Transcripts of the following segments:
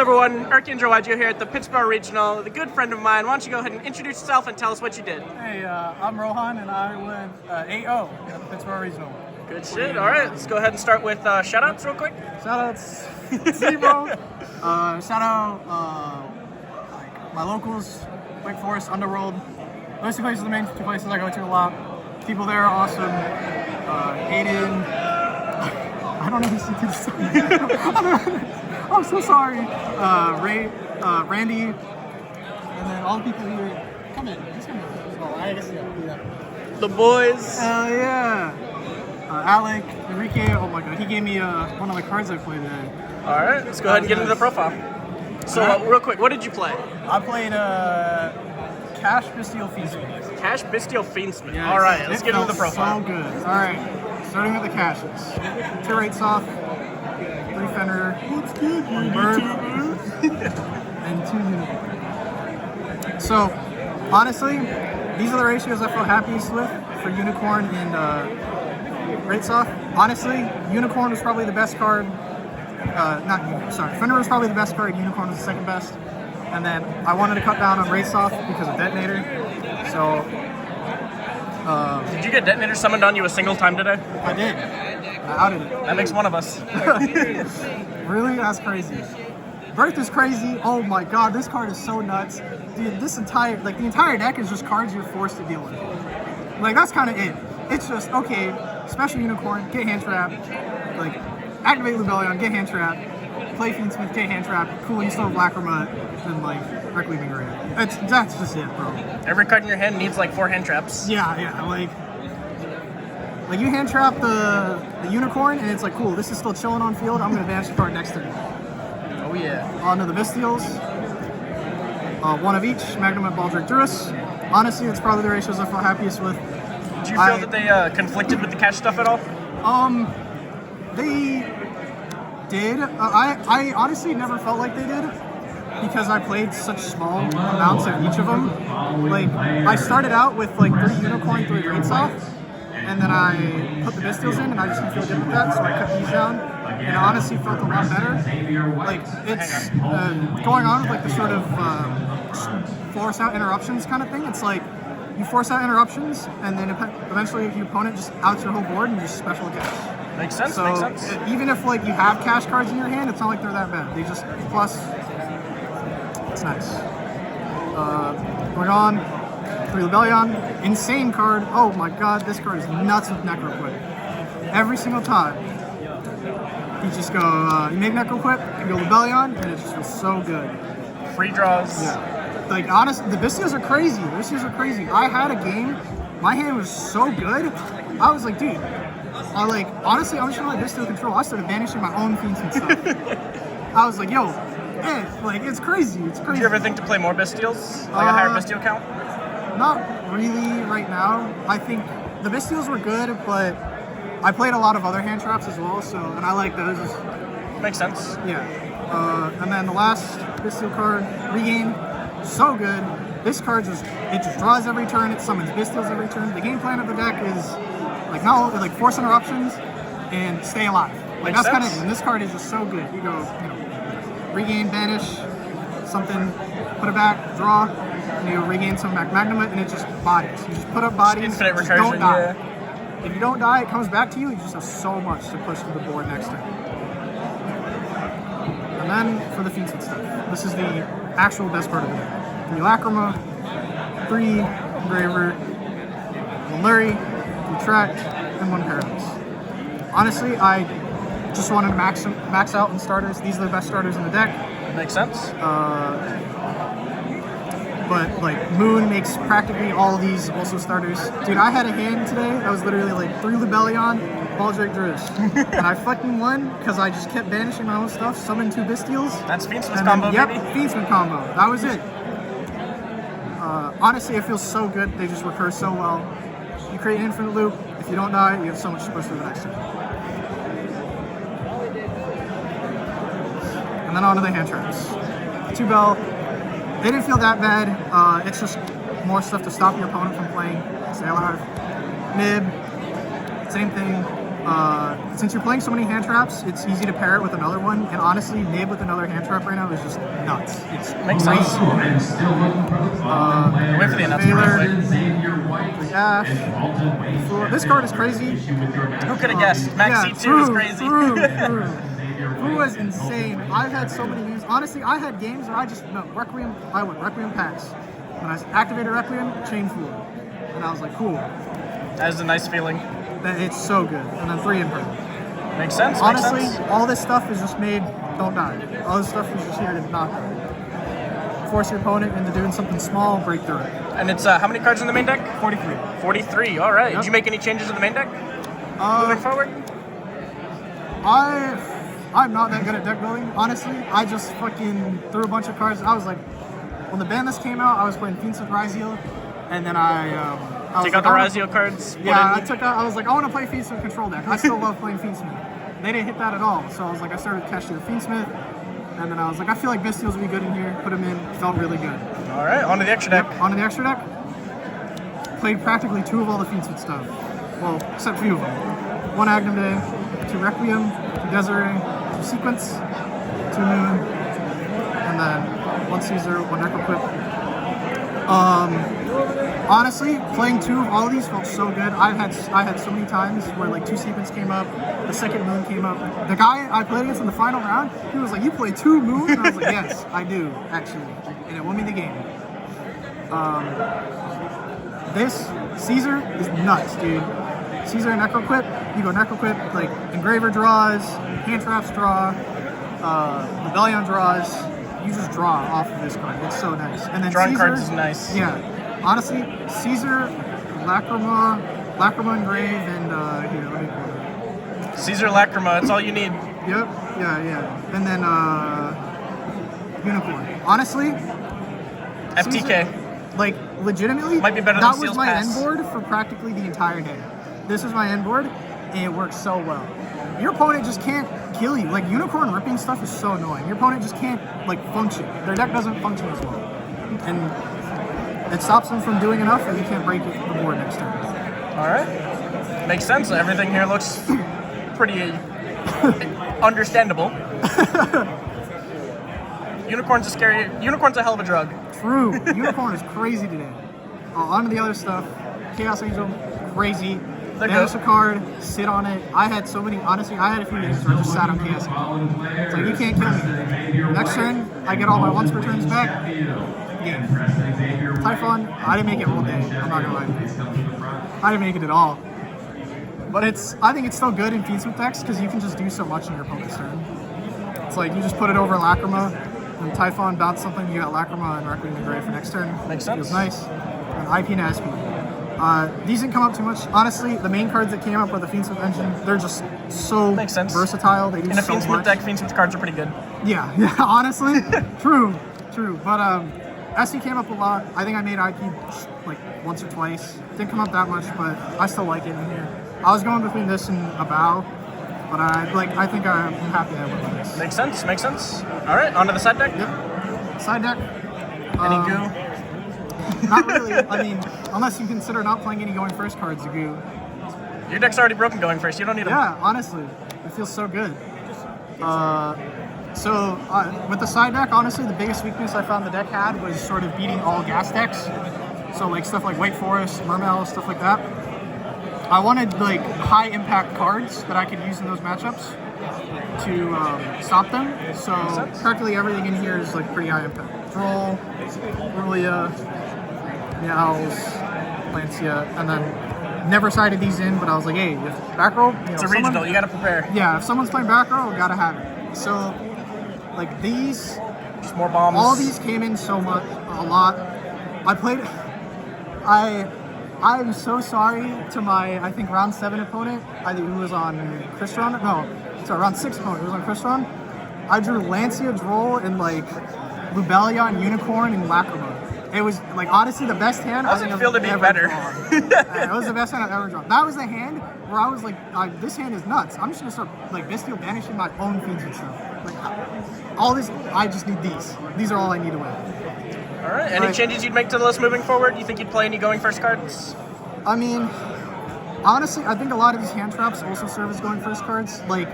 everyone, Archangel Wajo here at the Pittsboro Regional, the good friend of mine. Why don't you go ahead and introduce yourself and tell us what you did? Hey, I'm Rohan, and I went 8-0 at the Pittsboro Regional. Good shit. All right, let's go ahead and start with shout-outs real quick. Shout-outs, Zero. Shout-out my locals, Wake Forest, Underworld. Those two places are the main two places I go to a lot. People there are awesome. Aiden. I don't know who to say. I'm so sorry. Ray, Randy, and then all the people here. Come in. Just come in. Oh, I guess yeah. Do that. The boys. Yeah. Alec, Enrique. Oh my God, he gave me one of the cards I played today. All right, let's go ahead and get into the profile. So, real quick, what did you play? I played Kash, bystial, fiendsmith. Kash, bystial, fiendsmith. Yes. All right, let's get into the profile. So good. All right, starting with the Kashes. 2 rates off, 3 Fenrir, 1 Bird, and 2 Unicorn. So, honestly, these are the ratios I feel happiest with for Unicorn and rates off. Honestly, Unicorn was probably the best card. Fenrir was probably the best card. Unicorn was the second best. And then I wanted to cut down on race off because of Detonator. So, did you get Detonator summoned on you a single time today? I did. I outed it. That makes one of us. Really? That's crazy. Birth is crazy. Oh my God, this card is so nuts. Dude, the entire deck is just cards you're forced to deal with. Like, that's kind of it. It's just, okay, special Unicorn, get hand trap, like, activate Lubellion, get hand trap, play Fiendsmith, get hand trap, cool, you still have Lacrima, and like, Requiem Arena. That's just it, bro. Every card in your hand needs like 4 hand traps. Yeah, like you hand trap the Unicorn, and it's like, cool, this is still chilling on field, I'm gonna banish the card next turn. Oh yeah. On to the Bystials. 1 of each, Magnum and Baldric Druis. Honestly, it's probably the ratios I feel happiest with. Do you feel that they conflicted with the Kash stuff at all? They did. I honestly never felt like they did because I played such small amounts of each of them. Like, I started out with like 3 Unicorn, 3 rates off, and then I put the Bystials in, and I just didn't feel good with that, so I cut these down, and it honestly felt a lot better. Like, it's going on with like the sort of force out interruptions kind of thing. It's like, you force out interruptions, and then eventually your opponent just outs your whole board and you just special Kash. Makes sense, so makes sense. Even if like you have Kash cards in your hand, it's not like they're that bad. They just, plus, it's nice. Going on, 3 Lubellion, insane card. Oh my God, this card is nuts with Necro Quip. Every single time. You just go, you make Necro Quip, you go Lubellion, and it just feels so good. Free draws. Yeah. Like, honestly, the Bystials are crazy. The Bystials are crazy. I had a game, my hand was so good, I was like, dude, honestly, I'm just gonna let Bystial control. I started banishing my own fiends and stuff. I was like, yo, like, it's crazy, it's crazy. Did you ever think to play more Bystials? Like a higher Bystial count? Not really right now. I think the Bystials were good, but I played a lot of other hand traps as well, and I like those. Makes sense. Yeah. And then the last Bystial card, Regain. So good. This card just draws every turn, it summons Bystials every turn. The game plan of the deck is like force interruptions and stay alive. Like, that's kind of it. And this card is just so good. You go, regain, banish, something, put it back, draw, and you regain some back Magnum, and it just bodies. You just put up bodies, infinite just recursion, don't die. Yeah. If you don't die, it comes back to you. You just have so much to push to the board next turn. And then for the Fiendsmith stuff, this is the actual best part of the deck. 3 Lacrima, 3 Engraver, 1 Lurie, 2 Track, and 1 Paradox. Honestly, I just wanted to max out in starters. These are the best starters in the deck. Makes sense. But like, Moon makes practically all of these also starters. Dude, I had a hand today that was literally like 3 Lubellion, Baldric Druis. And I fucking won because I just kept banishing my own stuff, summoned 2 Bystials. That's Fiendsmith combo, yep, baby. Fiendsmith combo. That was it. Honestly, it feels so good. They just recur so well. You create an infinite loop. If you don't die, you have so much to push for the next turn. And then on to the hand traps. 2 Bell. They didn't feel that bad. It's just more stuff to stop your opponent from playing. Stay alive. Nib. Same thing. Since you're playing so many hand traps, it's easy to pair it with another one. And honestly, Nib with another hand trap right now is just nuts. It's Makes sense. Wait for the announcement. Kash. This card is crazy. Who could have guessed? Max C2 is crazy. Who was insane. I've had so many games. Honestly, I had games where I went Requiem packs. When I activated Requiem, chain fool. And I was like, cool. That is a nice feeling. It's so good. And then 3 in her. Makes sense. Honestly, all this stuff is just made, don't die. All this stuff is just here to not die. Force your opponent into doing something small, break through it. And it's how many cards in the main deck? 43. 43. All right. Yep. Did you make any changes in the main deck moving forward? I'm not that good at deck building, honestly. I just fucking threw a bunch of cards. I was like, when the ban list came out, I was playing fiendsmith Ryziel, and then I Take out the Ryziel cards. Yeah, I was like, I want to play fiendsmith control deck. I still love playing fiendsmith. They didn't hit that at all, so I was like, I started cashing the fiendsmith, and then I was like, I feel like bystials would be good in here. Put them in, felt really good. All right, on to the extra deck. Yep, onto the extra deck. Played practically 2 of all the fiendsmith stuff. Well, except a few of them. 1 Agnum Day, 2 Requiem, 2 Desiree, 2 Sequence, 2 Moon, and then 1 Caesar, 1 Necroquip. Honestly, playing 2 of all of these felt so good. I had so many times where like 2 Sequence came up, the second Moon came up. The guy I played against in the final round, he was like, "You play 2 Moon?" And I was like, "Yes, I do, actually," and it won me the game. This Caesar is nuts, dude. Caesar and Necroquip, you go Necroquip, like Engraver draws, hand traps draw, Rebellion draws. You just draw off of this card. It's so nice. And then Drawing Caesar, cards is nice. Yeah, honestly, Caesar, Lacrima Engrave, and here, let me pull it. Caesar Lacrima, that's all you need. Yep, yeah. And then Unicorn. Honestly, FTK. Caesar, like legitimately, Might be better than that was Seal's my Pass. end board for practically the entire day. This is my end board, and it works so well. Your opponent just can't kill you. Like, Unicorn ripping stuff is so annoying. Your opponent just can't, like, function. Their deck doesn't function as well. And it stops them from doing enough, and you can't break the board next turn. All right. Makes sense. Everything here looks pretty understandable. Unicorn's a hell of a drug. True. Unicorn is crazy today. On to the other stuff. Chaos Angel, crazy. Banish a card, sit on it. I had so many, honestly, I had a few games where I just sat on Chaos Angel. It's like, you can't kill me. Next turn, I get all my once per turns back. Game. Typhon, I didn't make it all day. I'm not gonna lie. I didn't make it at all. But I think it's still good in fiendsmith decks because you can just do so much in your opponent's turn. It's like, you just put it over Lacrima, and Typhon bounce something, you got Lacrima and Requiem Engrave for next turn. Makes sense. Feels nice. And IP and SP. These didn't come up too much. Honestly, the main cards that came up were the Fiendsmith engine. They're just so versatile. They do in a so Fiendsmith much. deck, Fiendsmith cards are pretty good. Yeah, honestly. True. But SC came up a lot. I think I made IP like once or twice. Didn't come up that much, but I still like it in here. I was going between this and a bow, but I think I'm happy I went with this. Makes sense. All right, on to the side deck. Yep. Side deck. Any goo? Not really. I mean, unless you consider not playing any going first cards, goo. Your deck's already broken going first. You don't need them. Yeah, honestly, it feels so good. With the side deck, honestly, the biggest weakness I found the deck had was sort of beating all gas decks. So like stuff like White Forest, Mermail, stuff like that. I wanted like high impact cards that I could use in those matchups to stop them. So practically everything in here is like pretty high impact. Droll, Rulia, Meows, Lancia, and then never sided these in, but I was like, hey, if back row, it's a regional, you gotta prepare. Yeah, if someone's playing back row, gotta have it. So, like these, just more bombs. All these came in a lot. I'm so sorry to my, I think, round 7 opponent, who was on Crystron. No, sorry, round 6 opponent, who was on Crystron. I drew Lancia, Droll, and like Lubellion, Unicorn, and Lacrima. It was like honestly the best hand. How does it feel to be better? It was the best hand I've ever drawn. That was the hand where I was like, this hand is nuts. I'm just gonna start like bystial banishing my own fiends and stuff. Like all this, I just need these. These are all I need to win. All right. Any changes you'd make to the list moving forward? You think you'd play any going first cards? I mean, honestly, I think a lot of these hand traps also serve as going first cards. Like,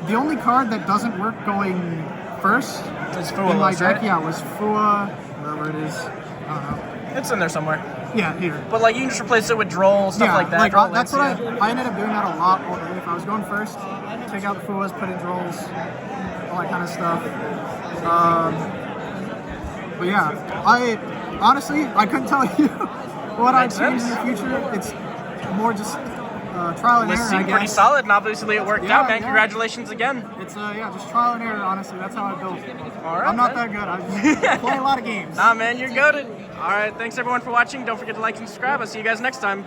the only card that doesn't work going first It's in my Fualos, deck, right? yeah, was Fua, wherever it is. I don't know. It's in there somewhere. Yeah, here. But like you can just replace it with Droll, stuff like that. Droll that's links, what I ended up doing that a lot all day. If I was going first, take out the Fuas, put in Drolls, all that kind of stuff. But yeah, I honestly couldn't tell you what I'd Makes change in sense. the future. It's more just trial and This error, I seemed pretty guess. solid, and obviously it worked Yeah, out, man. yeah. Congratulations again. It's just trial and error. Honestly, that's how I built. All right, I'm not man. that good. I just play a lot of games. Nah, man, you're goated. All right, thanks everyone for watching. Don't forget to like and subscribe. I'll see you guys next time.